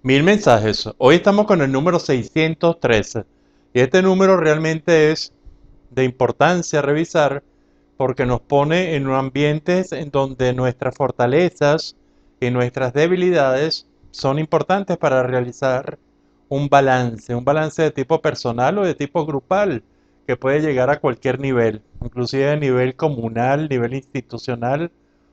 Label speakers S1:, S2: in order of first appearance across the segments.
S1: Mil mensajes. Hoy estamos con el número 613 y este número realmente es de importancia revisar porque nos pone en ambientes en donde nuestras fortalezas y nuestras debilidades son importantes para realizar un balance de tipo personal o de tipo grupal que puede llegar a cualquier nivel, inclusive a nivel comunal, nivel institucional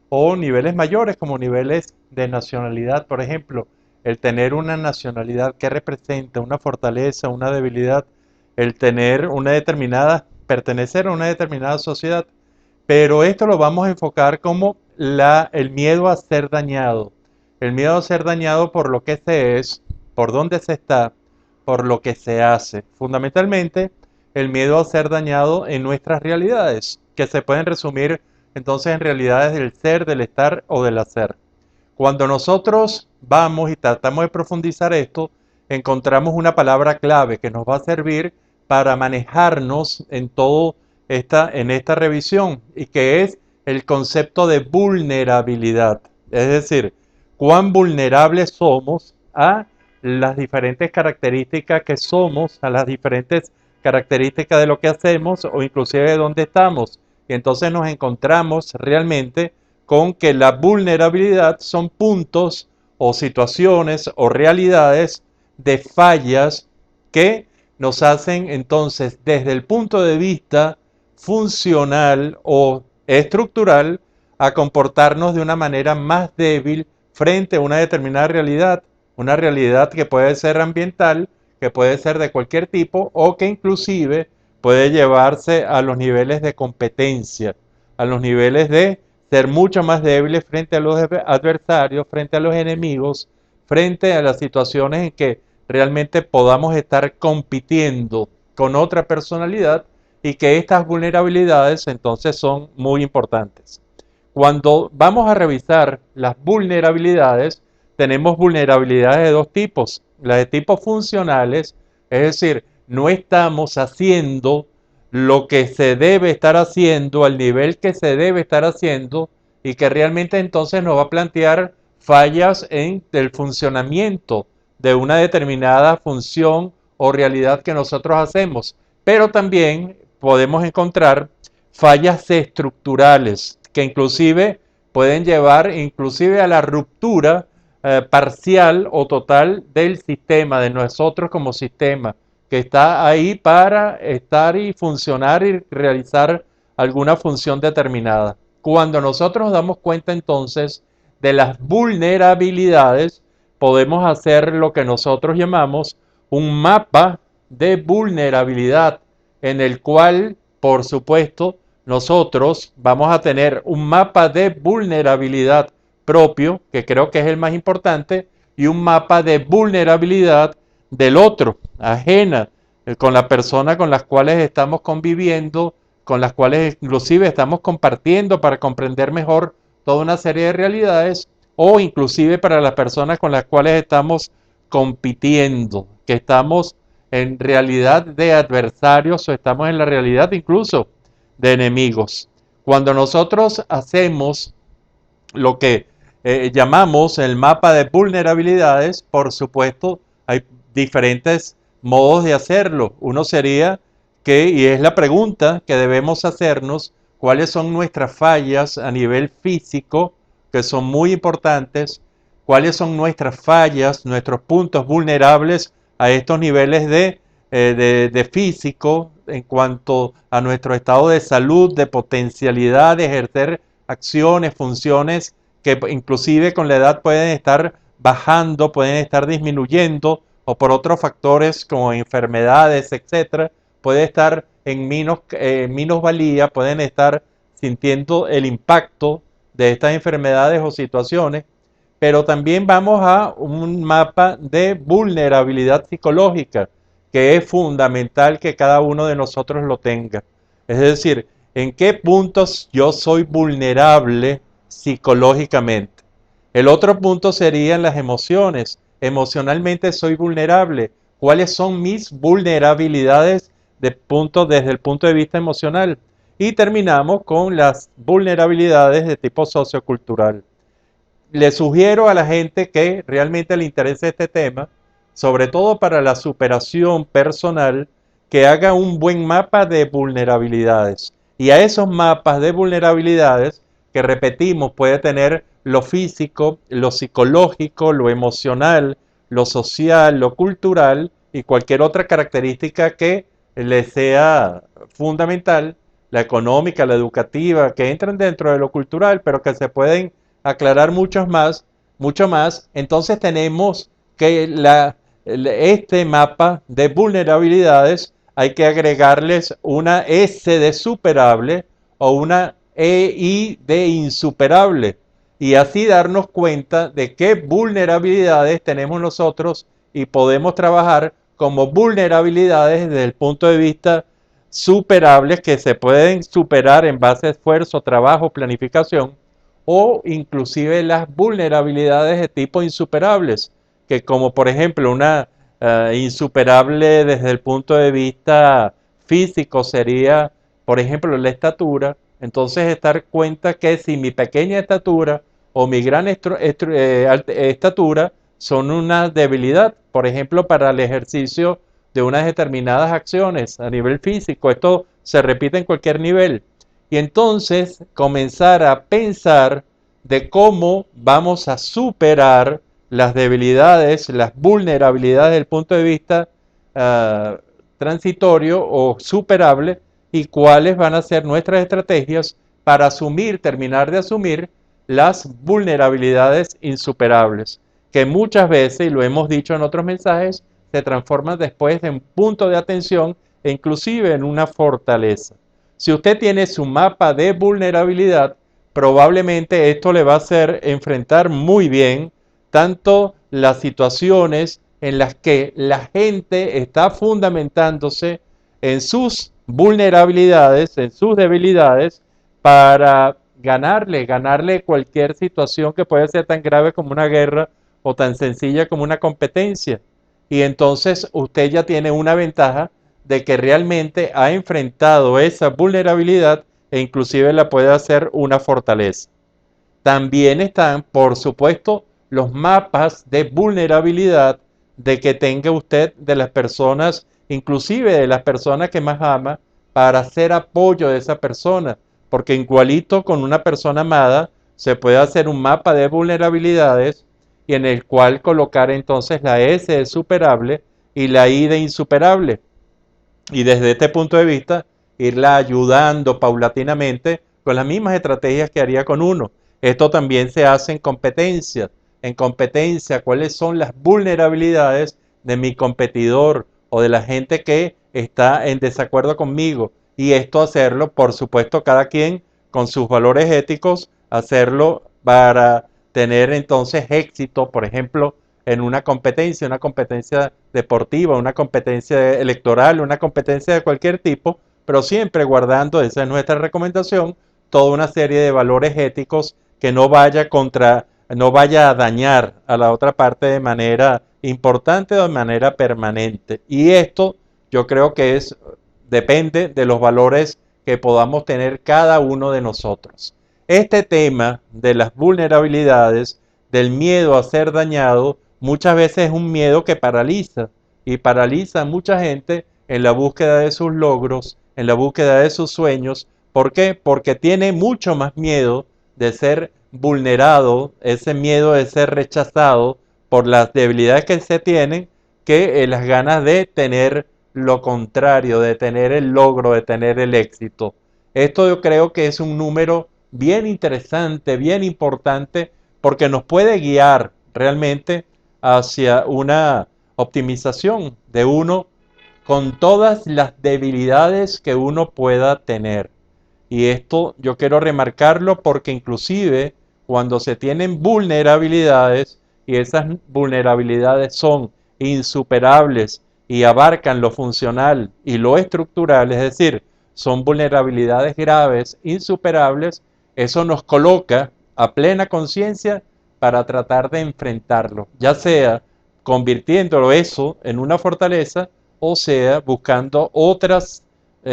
S1: o niveles mayores como niveles de nacionalidad, por ejemplo el tener una nacionalidad que representa una fortaleza, una debilidad, el tener una determinada, pertenecer a una determinada sociedad. Pero esto lo vamos a enfocar como el miedo a ser dañado. El miedo a ser dañado por lo que se es, por dónde se está, por lo que se hace. Fundamentalmente, el miedo a ser dañado en nuestras realidades, que se pueden resumir entonces en realidades del ser, del estar o del hacer. Cuando nosotros vamos y tratamos de profundizar esto, encontramos una palabra clave que nos va a servir para manejarnos en esta revisión y que es el concepto de vulnerabilidad. Es decir, cuán vulnerables somos a las diferentes características que somos, a las diferentes características de lo que hacemos o inclusive de dónde estamos. Y entonces nos encontramos realmente con que la vulnerabilidad son puntos o situaciones o realidades de fallas que nos hacen entonces desde el punto de vista funcional o estructural a comportarnos de una manera más débil frente a una determinada realidad, una realidad que puede ser ambiental, que puede ser de cualquier tipo o que inclusive puede llevarse a los niveles de competencia, a los niveles de ser mucho más débiles frente a los adversarios, frente a los enemigos, frente a las situaciones en que realmente podamos estar compitiendo con otra personalidad y que estas vulnerabilidades entonces son muy importantes. Cuando vamos a revisar las vulnerabilidades, tenemos vulnerabilidades de dos tipos. Las de tipo funcionales, es decir, no estamos haciendo lo que se debe estar haciendo al nivel que se debe estar haciendo y que realmente entonces nos va a plantear fallas en el funcionamiento de una determinada función o realidad que nosotros hacemos. Pero también podemos encontrar fallas estructurales que inclusive pueden llevar inclusive a la ruptura parcial o total del sistema, de nosotros como sistema, que está ahí para estar y funcionar y realizar alguna función determinada. Cuando nosotros nos damos cuenta entonces de las vulnerabilidades, podemos hacer lo que nosotros llamamos un mapa de vulnerabilidad, en el cual, por supuesto, nosotros vamos a tener un mapa de vulnerabilidad propio, que creo que es el más importante, y un mapa de vulnerabilidad del otro, ajena, con la persona con las cuales estamos conviviendo, con las cuales inclusive estamos compartiendo para comprender mejor toda una serie de realidades, o inclusive para las personas con las cuales estamos compitiendo, que estamos en realidad de adversarios o estamos en la realidad incluso de enemigos. Cuando nosotros hacemos lo que llamamos el mapa de vulnerabilidades, por supuesto, hay diferentes modos de hacerlo. Uno sería que, y es la pregunta que debemos hacernos, cuáles son nuestras fallas a nivel físico, que son muy importantes, cuáles son nuestras fallas, nuestros puntos vulnerables a estos niveles de físico en cuanto a nuestro estado de salud, de potencialidad de ejercer acciones, funciones que inclusive con la edad pueden estar bajando, pueden estar disminuyendo o por otros factores como enfermedades, etcétera, puede estar en minusvalía, pueden estar sintiendo el impacto de estas enfermedades o situaciones, pero también vamos a un mapa de vulnerabilidad psicológica, que es fundamental que cada uno de nosotros lo tenga. Es decir, en qué puntos yo soy vulnerable psicológicamente. El otro punto serían las emociones. Emocionalmente soy vulnerable. ¿Cuáles son mis vulnerabilidades desde el punto de vista emocional? Y terminamos con las vulnerabilidades de tipo sociocultural. le sugiero a la gente que realmente le interese este tema, sobre todo para la superación personal, que haga un buen mapa de vulnerabilidades. Y a esos mapas de vulnerabilidades, que repetimos, puede tener lo físico, lo psicológico, lo emocional, lo social, lo cultural y cualquier otra característica que le sea fundamental, la económica, la educativa, que entran dentro de lo cultural, pero que se pueden aclarar mucho más. Entonces tenemos que este mapa de vulnerabilidades hay que agregarles una S de superable o una EI de insuperable y así darnos cuenta de qué vulnerabilidades tenemos nosotros y podemos trabajar como vulnerabilidades desde el punto de vista superables que se pueden superar en base a esfuerzo, trabajo, planificación o inclusive las vulnerabilidades de tipo insuperables, que como por ejemplo una insuperable desde el punto de vista físico sería, por ejemplo, la estatura. Entonces estar cuenta que si mi pequeña estatura o mi gran estatura son una debilidad, por ejemplo, para el ejercicio de unas determinadas acciones a nivel físico. Esto se repite en cualquier nivel. Y entonces comenzar a pensar de cómo vamos a superar las debilidades, las vulnerabilidades desde el punto de vista transitorio o superable y cuáles van a ser nuestras estrategias para asumir, terminar de asumir las vulnerabilidades insuperables, que muchas veces, y lo hemos dicho en otros mensajes, se transforman después en punto de atención e inclusive en una fortaleza. Si usted tiene su mapa de vulnerabilidad, probablemente esto le va a hacer enfrentar muy bien tanto las situaciones en las que la gente está fundamentándose en sus vulnerabilidades, en sus debilidades, para ganarle cualquier situación que puede ser tan grave como una guerra o tan sencilla como una competencia. Y entonces usted ya tiene una ventaja de que realmente ha enfrentado esa vulnerabilidad e inclusive la puede hacer una fortaleza. También están, por supuesto, los mapas de vulnerabilidad de que tenga usted de las personas, inclusive de las personas que más ama, para hacer apoyo de esa persona. Porque igualito con una persona amada, se puede hacer un mapa de vulnerabilidades y en el cual colocar entonces la S de superable y la I de insuperable. Y desde este punto de vista, irla ayudando paulatinamente con las mismas estrategias que haría con uno. Esto también se hace en competencia. En competencia, cuáles son las vulnerabilidades de mi competidor o de la gente que está en desacuerdo conmigo. Y esto hacerlo, por supuesto, cada quien con sus valores éticos, hacerlo para tener entonces éxito, por ejemplo, en una competencia deportiva, una competencia electoral, una competencia de cualquier tipo, pero siempre guardando, esa es nuestra recomendación, toda una serie de valores éticos que no vaya a dañar a la otra parte de manera importante o de manera permanente. Y esto yo creo que depende de los valores que podamos tener cada uno de nosotros. Este tema de las vulnerabilidades, del miedo a ser dañado, muchas veces es un miedo que paraliza y paraliza a mucha gente en la búsqueda de sus logros, en la búsqueda de sus sueños. ¿Por qué? Porque tiene mucho más miedo de ser vulnerado, ese miedo de ser rechazado por las debilidades que se tienen, que las ganas de tener lo contrario, de tener el logro, de tener el éxito. Esto yo creo que es un número bien interesante, bien importante, porque nos puede guiar realmente hacia una optimización de uno con todas las debilidades que uno pueda tener. Y esto yo quiero remarcarlo porque inclusive cuando se tienen vulnerabilidades y esas vulnerabilidades son insuperables y abarcan lo funcional y lo estructural, es decir, son vulnerabilidades graves, insuperables, eso nos coloca a plena conciencia para tratar de enfrentarlo, ya sea convirtiéndolo eso en una fortaleza o sea buscando otras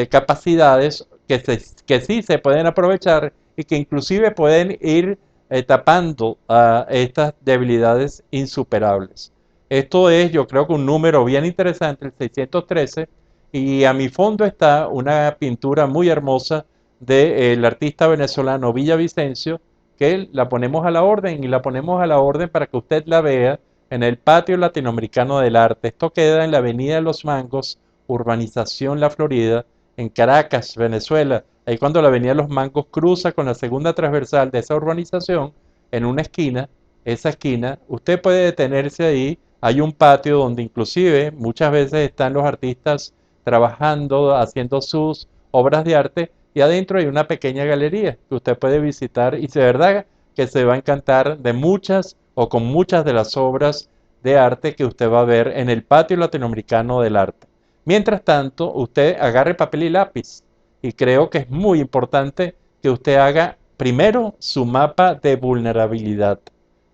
S1: capacidades que sí se pueden aprovechar y que inclusive pueden ir tapando a estas debilidades insuperables. Esto es, yo creo que un número bien interesante, el 613, y a mi fondo está una pintura muy hermosa del artista venezolano Villavicencio, que la ponemos a la orden y la ponemos a la orden para que usted la vea en el Patio Latinoamericano del Arte. Esto queda en la Avenida de los Mangos, Urbanización La Florida, en Caracas, Venezuela. Ahí cuando la Avenida de los Mangos cruza con la segunda transversal de esa urbanización, en una esquina, esa esquina, usted puede detenerse ahí. Hay un patio donde inclusive muchas veces están los artistas trabajando, haciendo sus obras de arte, y adentro hay una pequeña galería que usted puede visitar y de verdad que se va a encantar de muchas o con muchas de las obras de arte que usted va a ver en el Patio Latinoamericano del Arte. Mientras tanto, usted agarre papel y lápiz y creo que es muy importante que usted haga primero su mapa de vulnerabilidad.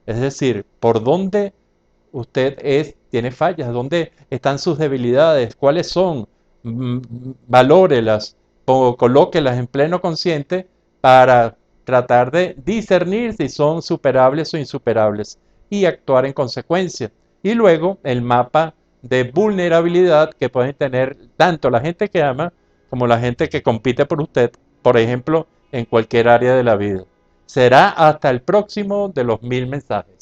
S1: Es decir, por dónde tiene fallas, dónde están sus debilidades, cuáles son, valórelas, colóquelas en pleno consciente para tratar de discernir si son superables o insuperables y actuar en consecuencia. Y luego el mapa de vulnerabilidad que pueden tener tanto la gente que ama como la gente que compite por usted, por ejemplo, en cualquier área de la vida. Será hasta el próximo de los 1000 mensajes.